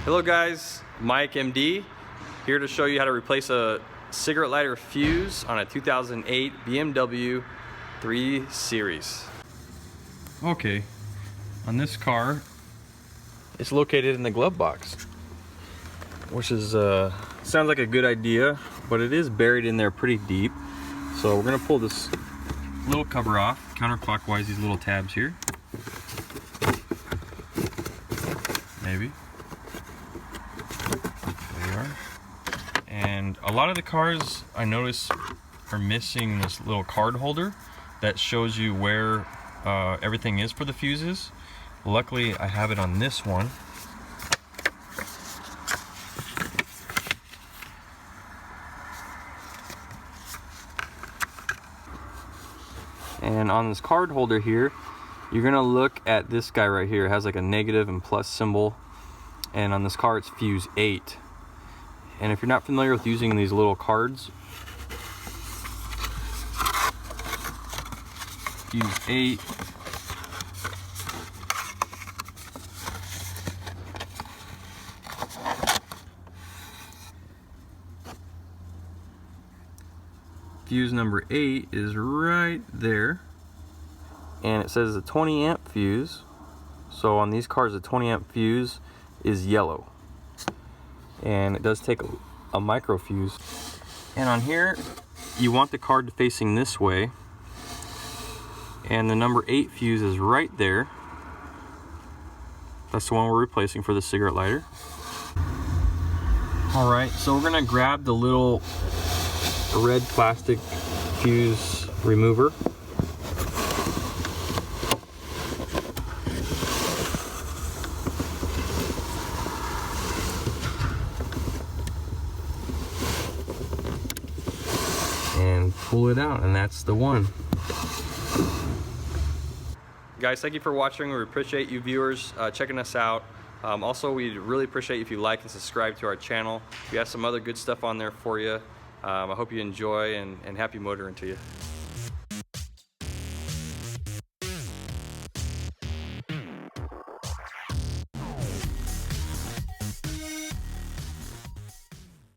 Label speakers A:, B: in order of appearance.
A: Hello guys, Mike MD here to show you how to replace a cigarette lighter fuse on a 2008 BMW 3 Series. Okay, on this car, it's located in the glove box, which is sounds like a good idea, but it is buried in there pretty deep. So we're gonna pull this little cover off counterclockwise, these little tabs here. Maybe. There we are. And a lot of the cars I notice are missing this little card holder that shows you where everything is for the fuses. Luckily I have it on this one. And on this card holder here, you're gonna look at this guy right here. It has like a negative and plus symbol, and on this car it's fuse 8. And if you're not familiar with using these little cards, fuse 8, fuse number 8 is right there, and it says a 20 amp fuse. So on these cars, a 20 amp fuse is yellow, and it does take a micro fuse. And on here, you want the card facing this way, and the number 8 fuse is right there. That's the one we're replacing for the cigarette lighter. All right, so we're gonna grab the little red plastic fuse remover. And pull it out, and that's the one. Guys, thank you for watching. We appreciate you viewers checking us out. Also, we'd really appreciate if you like and subscribe to our channel. We have some other good stuff on there for you. I hope you enjoy, and happy motoring to you.